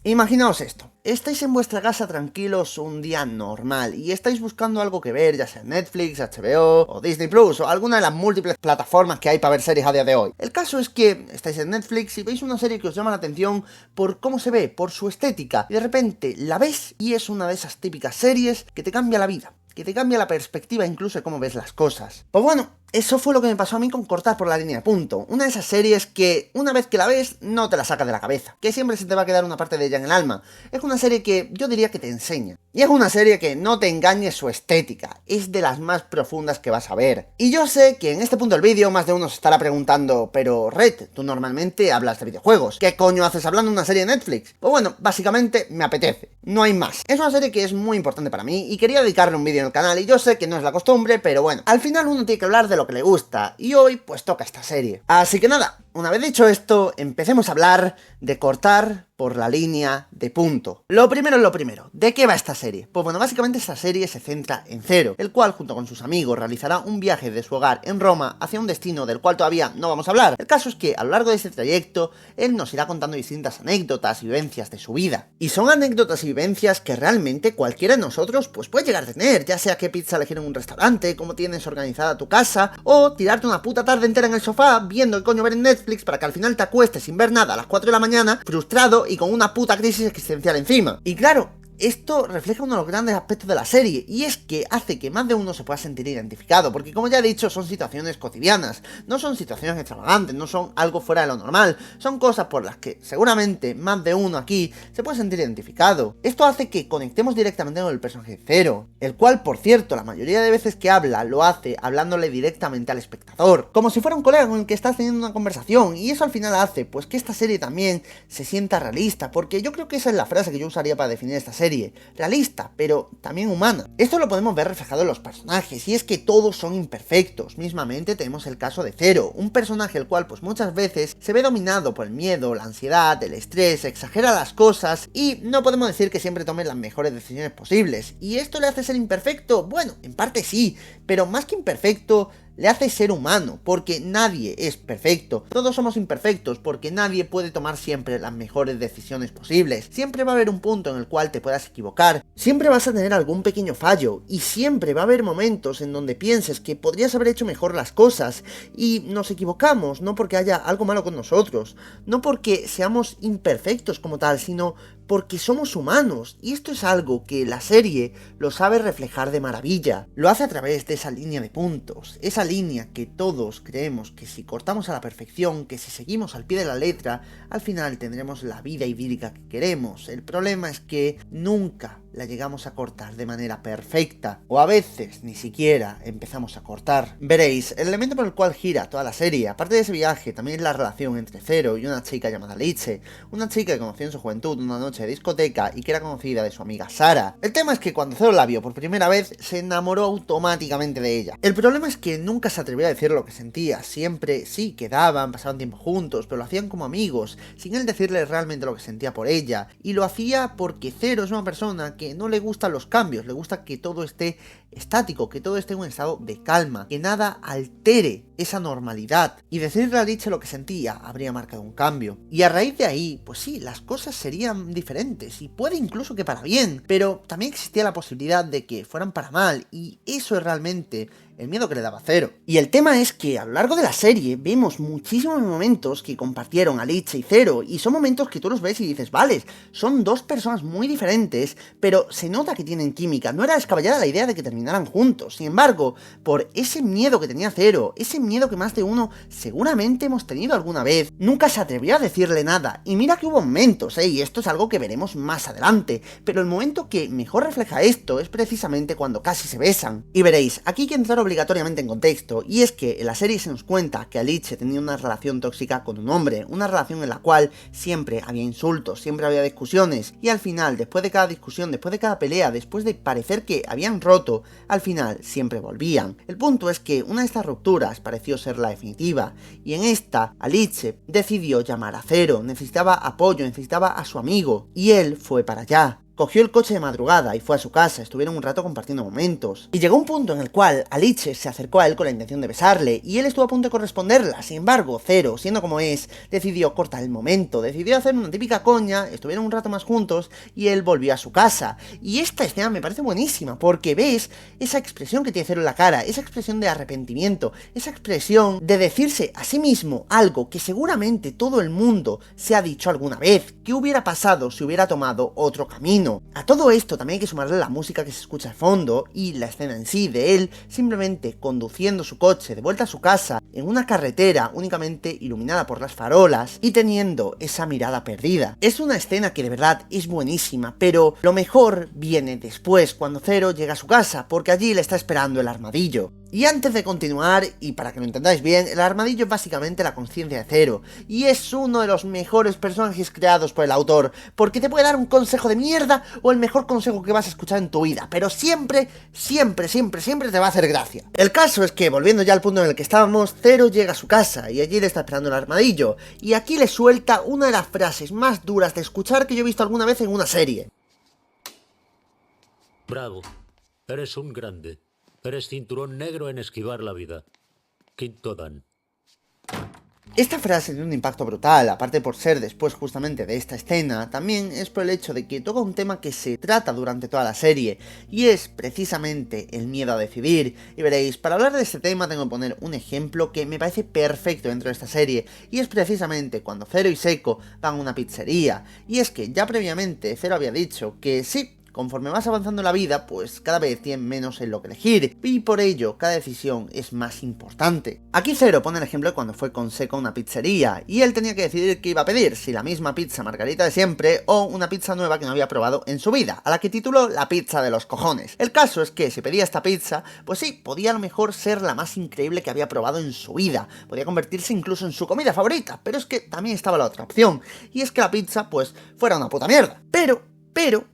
Imaginaos esto. Estáis en vuestra casa tranquilos un día normal y estáis buscando algo que ver, ya sea Netflix, HBO o Disney Plus o alguna de las múltiples plataformas que hay para ver series a día de hoy. El caso es que estáis en Netflix y veis una serie que os llama la atención por cómo se ve, por su estética, y de repente la ves y es una de esas típicas series que te cambia la vida, que te cambia la perspectiva incluso de cómo ves las cosas. Pues bueno, eso fue lo que me pasó a mí con Cortar por la línea de punto. Una de esas series que una vez que la ves no te la sacas de la cabeza, que siempre se te va a quedar una parte de ella en el alma. Es una serie que yo diría que te enseña. Y es una serie que no te engañe su estética, es de las más profundas que vas a ver. Y yo sé que en este punto del vídeo más de uno se estará preguntando, pero Red, tú normalmente hablas de videojuegos, ¿qué coño haces hablando de una serie de Netflix? Pues bueno, básicamente me apetece, no hay más. Es una serie que es muy importante para mí y quería dedicarle un vídeo en el canal y yo sé que no es la costumbre, pero bueno, al final uno tiene que hablar de lo que le gusta y hoy pues toca esta serie. Así que nada, una vez dicho esto, empecemos a hablar de Cortar por la línea de punto. Lo primero es lo primero, ¿de qué va esta serie? Pues bueno, básicamente esta serie se centra en Zero, el cual junto con sus amigos realizará un viaje de su hogar en Roma hacia un destino del cual todavía no vamos a hablar. El caso es que a lo largo de este trayecto, él nos irá contando distintas anécdotas y vivencias de su vida. Y son anécdotas y vivencias que realmente cualquiera de nosotros pues puede llegar a tener, ya sea qué pizza elegir en un restaurante, cómo tienes organizada tu casa, o tirarte una puta tarde entera en el sofá viendo qué coño ver en Netflix para que al final te acuestes sin ver nada a las 4 de la mañana, frustrado y con una puta crisis existencial encima. Y claro, esto refleja uno de los grandes aspectos de la serie, y es que hace que más de uno se pueda sentir identificado, porque como ya he dicho, son situaciones cotidianas, no son situaciones extravagantes, no son algo fuera de lo normal, son cosas por las que seguramente más de uno aquí se puede sentir identificado. Esto hace que conectemos directamente con el personaje de Zero, el cual, por cierto, la mayoría de veces que habla, lo hace hablándole directamente al espectador, como si fuera un colega con el que estás teniendo una conversación, y eso al final hace pues que esta serie también se sienta realista, porque yo creo que esa es la frase que yo usaría para definir esta serie. Realista, pero también humana. Esto lo podemos ver reflejado en los personajes, y es que todos son imperfectos. Mismamente tenemos el caso de Zero, un personaje el cual pues muchas veces se ve dominado por el miedo, la ansiedad, el estrés, exagera las cosas y no podemos decir que siempre tome las mejores decisiones posibles. ¿Y esto le hace ser imperfecto? Bueno, en parte sí, pero más que imperfecto, le hace ser humano, porque nadie es perfecto, todos somos imperfectos, porque nadie puede tomar siempre las mejores decisiones posibles, siempre va a haber un punto en el cual te puedas equivocar, siempre vas a tener algún pequeño fallo, y siempre va a haber momentos en donde pienses que podrías haber hecho mejor las cosas, y nos equivocamos, no porque haya algo malo con nosotros, no porque seamos imperfectos como tal, sino porque somos humanos, y esto es algo que la serie lo sabe reflejar de maravilla. Lo hace a través de esa línea de puntos, esa línea que todos creemos que si cortamos a la perfección, que si seguimos al pie de la letra, al final tendremos la vida idílica que queremos. El problema es que nunca la llegamos a cortar de manera perfecta, o a veces ni siquiera empezamos a cortar. Veréis, el elemento por el cual gira toda la serie, aparte de ese viaje, también es la relación entre Zero y una chica llamada Liche, una chica que conoció en su juventud una noche de discoteca y que era conocida de su amiga Sara. El tema es que cuando Zero la vio por primera vez, se enamoró automáticamente de ella. El problema es que nunca se atrevió a decir lo que sentía, siempre sí quedaban, pasaban tiempo juntos, pero lo hacían como amigos, sin él decirle realmente lo que sentía por ella, y lo hacía porque Zero es una persona que no le gustan los cambios, le gusta que todo esté estático, que todo esté en un estado de calma, que nada altere esa normalidad, y decirle a Liche lo que sentía habría marcado un cambio. Y a raíz de ahí, pues sí, las cosas serían diferentes, y puede incluso que para bien, pero también existía la posibilidad de que fueran para mal, y eso es realmente el miedo que le daba Zero. Y el tema es que a lo largo de la serie vemos muchísimos momentos que compartieron a Liche y Zero, y son momentos que tú los ves y dices, vale, son dos personas muy diferentes, pero se nota que tienen química, no era descabellada la idea de que terminaran juntos. Sin embargo, por ese miedo que tenía Zero, ese miedo que más de uno seguramente hemos tenido alguna vez, nunca se atrevió a decirle nada. Y mira que hubo momentos, y esto es algo que veremos más adelante, pero el momento que mejor refleja esto es precisamente cuando casi se besan. Y veréis, aquí hay que entrar obligatoriamente en contexto, y es que en la serie se nos cuenta que Liche tenía una relación tóxica con un hombre, una relación en la cual siempre había insultos, siempre había discusiones, y al final, después de cada discusión, después de cada pelea, después de parecer que habían roto, al final siempre volvían. El punto es que una de estas rupturas pareció ser la definitiva, y en esta, Liche decidió llamar a Zero, necesitaba apoyo, necesitaba a su amigo, y él fue para allá. cogió el coche de madrugada y fue a su casa, estuvieron un rato compartiendo momentos. Y llegó un punto en el cual Alice se acercó a él con la intención de besarle, y él estuvo a punto de corresponderla. Sin embargo, Zero, siendo como es, decidió cortar el momento, decidió hacer una típica coña, estuvieron un rato más juntos, y él volvió a su casa. Y esta escena me parece buenísima, porque ves esa expresión que tiene Zero en la cara, esa expresión de arrepentimiento, esa expresión de decirse a sí mismo algo que seguramente todo el mundo se ha dicho alguna vez. ¿Qué hubiera pasado si hubiera tomado otro camino? A todo esto también hay que sumarle la música que se escucha al fondo y la escena en sí de él simplemente conduciendo su coche de vuelta a su casa en una carretera únicamente iluminada por las farolas y teniendo esa mirada perdida. Es una escena que de verdad es buenísima, pero lo mejor viene después, cuando Zero llega a su casa, porque allí le está esperando el armadillo. Y antes de continuar, y para que lo entendáis bien, el armadillo es básicamente la conciencia de Zero, y es uno de los mejores personajes creados por el autor, porque te puede dar un consejo de mierda o el mejor consejo que vas a escuchar en tu vida, pero siempre, siempre, siempre, siempre te va a hacer gracia. El caso es que, volviendo ya al punto en el que estábamos, Zero llega a su casa, y allí le está esperando el armadillo, y aquí le suelta una de las frases más duras de escuchar que yo he visto alguna vez en una serie. Bravo, eres un grande. Eres cinturón negro en esquivar la vida. Quinto Dan. Esta frase tiene un impacto brutal, aparte por ser después justamente de esta escena, también es por el hecho de que toca un tema que se trata durante toda la serie, y es precisamente el miedo a decidir. Y veréis, para hablar de este tema tengo que poner un ejemplo que me parece perfecto dentro de esta serie, y es precisamente cuando Zero y Seiko van a una pizzería, y es que ya previamente Zero había dicho que sí, conforme vas avanzando en la vida, pues cada vez tienes menos en lo que elegir, y por ello cada decisión es más importante. Aquí Zero pone el ejemplo de cuando fue con Seiko a una pizzería, y él tenía que decidir qué iba a pedir, si la misma pizza margarita de siempre, o una pizza nueva que no había probado en su vida, a la que tituló la pizza de los cojones. El caso es que si pedía esta pizza, pues sí, podía a lo mejor ser la más increíble que había probado en su vida, podía convertirse incluso en su comida favorita, pero es que también estaba la otra opción, y es que la pizza pues fuera una puta mierda. Pero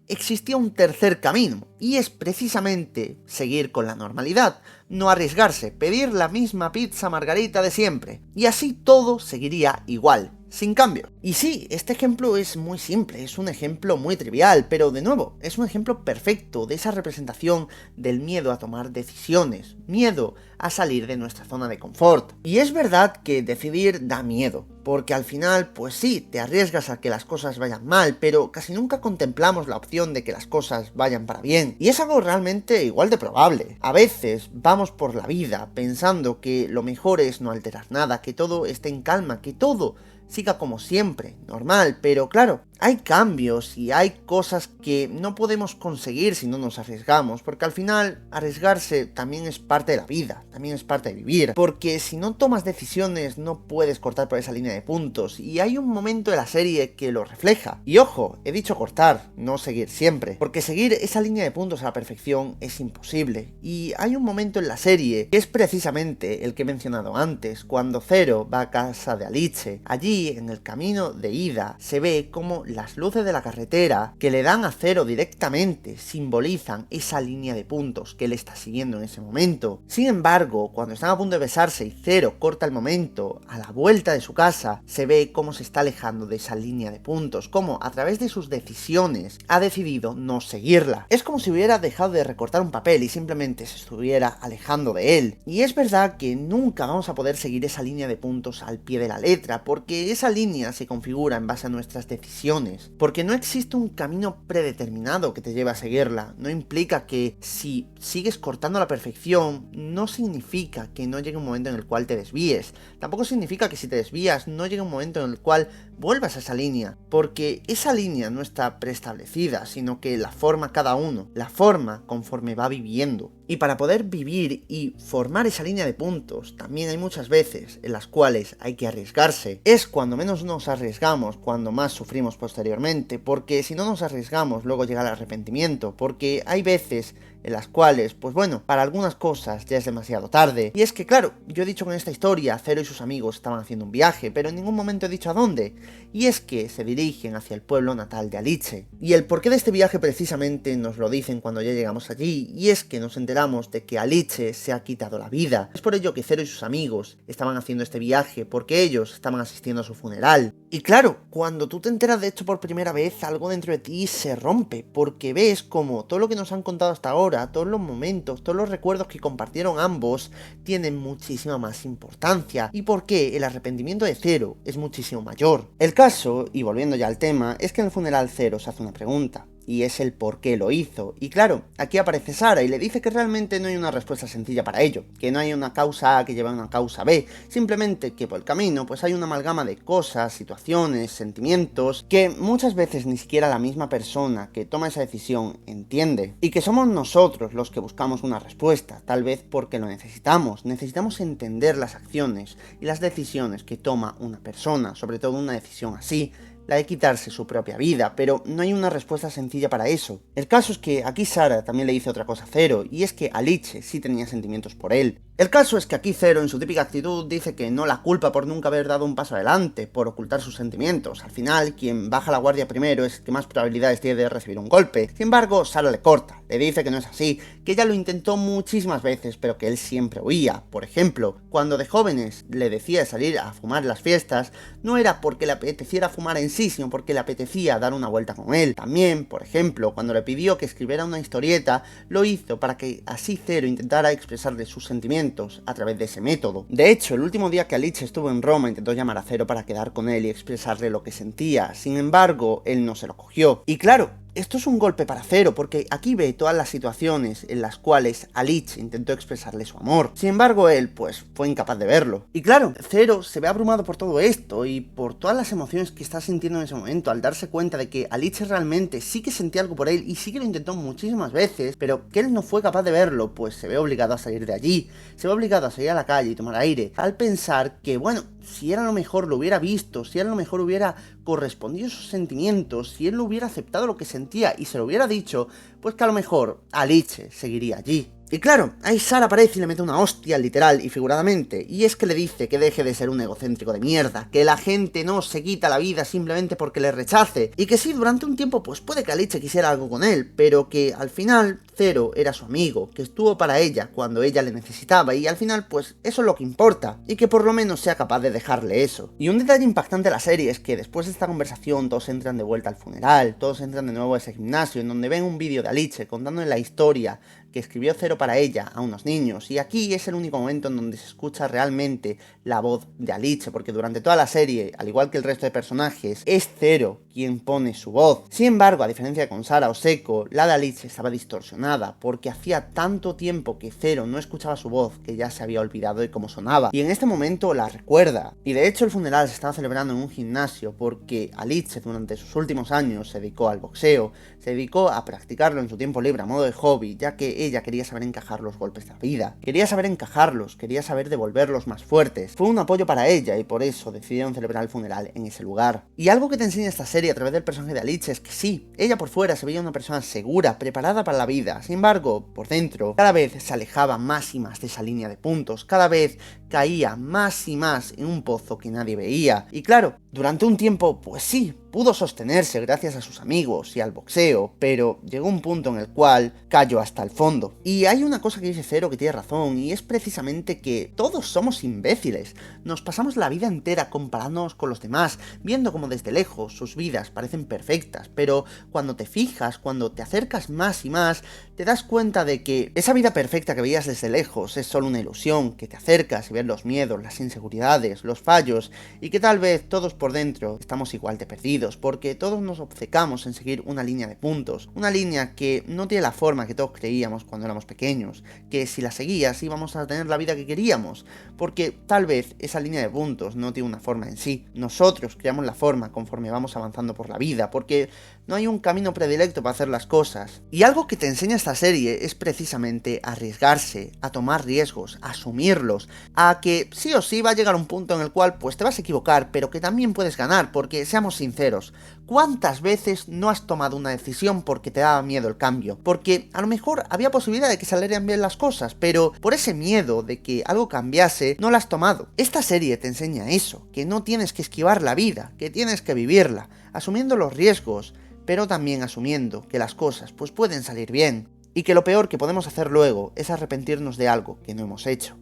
existía un tercer camino, y es precisamente seguir con la normalidad, no arriesgarse, pedir la misma pizza margarita de siempre, y así todo seguiría igual, sin cambio. Y sí, este ejemplo es muy simple, es un ejemplo muy trivial, pero de nuevo, es un ejemplo perfecto de esa representación del miedo a tomar decisiones, miedo a salir de nuestra zona de confort. Y es verdad que decidir da miedo, porque al final, pues sí, te arriesgas a que las cosas vayan mal, pero casi nunca contemplamos la opción de que las cosas vayan para bien. Y es algo realmente igual de probable. A veces vamos por la vida pensando que lo mejor es no alterar nada, que todo esté en calma, que todo siga como siempre, normal, pero claro, hay cambios y hay cosas que no podemos conseguir si no nos arriesgamos, porque al final arriesgarse también es parte de la vida, también es parte de vivir, porque si no tomas decisiones no puedes cortar por esa línea de puntos, y hay un momento de la serie que lo refleja. Y ojo, he dicho cortar, no seguir siempre, porque seguir esa línea de puntos a la perfección es imposible, y hay un momento en la serie que es precisamente el que he mencionado antes, cuando Zero va a casa de Alice. Allí, en el camino de ida, se ve como las luces de la carretera que le dan a Zero directamente simbolizan esa línea de puntos que él está siguiendo en ese momento. Sin embargo, cuando están a punto de besarse y Zero corta el momento, a la vuelta de su casa, se ve cómo se está alejando de esa línea de puntos, cómo a través de sus decisiones ha decidido no seguirla. Es como si hubiera dejado de recortar un papel y simplemente se estuviera alejando de él. Y es verdad que nunca vamos a poder seguir esa línea de puntos al pie de la letra, porque esa línea se configura en base a nuestras decisiones, porque no existe un camino predeterminado que te lleve a seguirla. No implica que si sigues cortando a la perfección, no significa que no llegue un momento en el cual te desvíes. Tampoco significa que si te desvías no llegue un momento en el cual vuelvas a esa línea, porque esa línea no está preestablecida, sino que la forma cada uno, la forma conforme va viviendo. Y para poder vivir y formar esa línea de puntos, también hay muchas veces en las cuales hay que arriesgarse. Es cuando menos nos arriesgamos, cuando más sufrimos posteriormente, porque si no nos arriesgamos, luego llega el arrepentimiento, porque hay veces en las cuales, pues bueno, para algunas cosas ya es demasiado tarde. Y es que claro, yo he dicho que en esta historia Zero y sus amigos estaban haciendo un viaje, pero en ningún momento he dicho a dónde, y es que se dirigen hacia el pueblo natal de Alice. Y el porqué de este viaje precisamente nos lo dicen cuando ya llegamos allí, y es que nos enteramos de que Alice se ha quitado la vida. Es por ello que Zero y sus amigos estaban haciendo este viaje, porque ellos estaban asistiendo a su funeral. Y claro, cuando tú te enteras de esto por primera vez, algo dentro de ti se rompe, porque ves como todo lo que nos han contado hasta ahora, todos los momentos, todos los recuerdos que compartieron ambos, tienen muchísima más importancia, y por qué el arrepentimiento de Zero es muchísimo mayor. El caso, y volviendo ya al tema, es que en el funeral Zero se hace una pregunta. Y es el por qué lo hizo. Y claro, aquí aparece Sara y le dice que realmente no hay una respuesta sencilla para ello, que no hay una causa A que lleva a una causa B, simplemente que por el camino pues hay una amalgama de cosas, situaciones, sentimientos, que muchas veces ni siquiera la misma persona que toma esa decisión entiende, y que somos nosotros los que buscamos una respuesta, tal vez porque lo necesitamos entender las acciones y las decisiones que toma una persona, sobre todo una decisión así, la de quitarse su propia vida, pero no hay una respuesta sencilla para eso. El caso es que aquí Sara también le dice otra cosa a Zero, y es que Alice sí tenía sentimientos por él. El caso es que aquí Zero, en su típica actitud, dice que no la culpa por nunca haber dado un paso adelante, por ocultar sus sentimientos. Al final, quien baja la guardia primero es el que más probabilidades tiene de recibir un golpe. Sin embargo, Sara le corta, le dice que no es así, que ella lo intentó muchísimas veces, pero que él siempre huía. Por ejemplo, cuando de jóvenes le decía salir a fumar en las fiestas, no era porque le apeteciera fumar en sí, sino porque le apetecía dar una vuelta con él. También, por ejemplo, cuando le pidió que escribiera una historieta, lo hizo para que así Zero intentara expresarle sus sentimientos a través de ese método. De hecho, el último día que Alice estuvo en Roma intentó llamar a Zero para quedar con él y expresarle lo que sentía, sin embargo, él no se lo cogió. Y claro, esto es un golpe para Zero, porque aquí ve todas las situaciones en las cuales Alice intentó expresarle su amor. Sin embargo, él, pues, fue incapaz de verlo. Y claro, Zero se ve abrumado por todo esto y por todas las emociones que está sintiendo en ese momento, al darse cuenta de que Alice realmente sí que sentía algo por él y sí que lo intentó muchísimas veces, pero que él no fue capaz de verlo, pues se ve obligado a salir de allí, se ve obligado a salir a la calle y tomar aire, al pensar que, bueno, si era lo mejor lo hubiera visto, si era lo mejor hubiera correspondido a sus sentimientos, si él lo hubiera aceptado lo que sentía y se lo hubiera dicho, pues que a lo mejor Alice seguiría allí. Y claro, ahí Sara aparece y le mete una hostia, literal y figuradamente, y es que le dice que deje de ser un egocéntrico de mierda, que la gente no se quita la vida simplemente porque le rechace, y que sí, durante un tiempo pues puede que Alice quisiera algo con él, pero que al final Zero era su amigo, que estuvo para ella cuando ella le necesitaba, y al final pues eso es lo que importa, y que por lo menos sea capaz de dejarle eso. Y un detalle impactante de la serie es que después de esta conversación todos entran de vuelta al funeral, todos entran de nuevo a ese gimnasio, en donde ven un vídeo de Alice contándole la historia que escribió Zero para ella a unos niños, y aquí es el único momento en donde se escucha realmente la voz de Alice, porque durante toda la serie, al igual que el resto de personajes, es Zero quien pone su voz. Sin embargo, a diferencia de con Sara o Seko, la de Alice estaba distorsionada, porque hacía tanto tiempo que Zero no escuchaba su voz que ya se había olvidado de cómo sonaba, y en este momento la recuerda. Y de hecho el funeral se estaba celebrando en un gimnasio porque Alice durante sus últimos años se dedicó al boxeo, se dedicó a practicarlo en su tiempo libre a modo de hobby, ya que ella quería saber encajar los golpes de la vida, quería saber encajarlos, quería saber devolverlos más fuertes. Fue un apoyo para ella y por eso decidieron celebrar el funeral en ese lugar. Y algo que te enseña esta serie a través del personaje de Alice es que sí, ella por fuera se veía una persona segura, preparada para la vida, sin embargo, por dentro, cada vez se alejaba más y más de esa línea de puntos, cada vez caía más y más en un pozo que nadie veía. Y claro, durante un tiempo, pues sí, pudo sostenerse gracias a sus amigos y al boxeo, pero llegó un punto en el cual cayó hasta el fondo. Y hay una cosa que dice Zero que tiene razón, y es precisamente que todos somos imbéciles. Nos pasamos la vida entera comparándonos con los demás, viendo como desde lejos sus vidas parecen perfectas, pero cuando te fijas, cuando te acercas más y más, te das cuenta de que esa vida perfecta que veías desde lejos es solo una ilusión, que te acercas y ves los miedos, las inseguridades, los fallos, y que tal vez todos por dentro estamos igual de perdidos, porque todos nos obcecamos en seguir una línea de puntos, una línea que no tiene la forma que todos creíamos cuando éramos pequeños, que si la seguías íbamos a tener la vida que queríamos, porque tal vez esa línea de puntos no tiene una forma en sí, nosotros creamos la forma conforme vamos avanzando por la vida, porque no hay un camino predilecto para hacer las cosas. Y algo que te enseña esta serie es precisamente arriesgarse, a tomar riesgos, a asumirlos, a que sí o sí va a llegar un punto en el cual pues te vas a equivocar, pero que también puedes ganar, porque seamos sinceros, ¿cuántas veces no has tomado una decisión porque te daba miedo el cambio? Porque a lo mejor había posibilidad de que salieran bien las cosas, pero por ese miedo de que algo cambiase, no la has tomado. Esta serie te enseña eso, que no tienes que esquivar la vida, que tienes que vivirla, asumiendo los riesgos, pero también asumiendo que las cosas pues pueden salir bien, y que lo peor que podemos hacer luego es arrepentirnos de algo que no hemos hecho.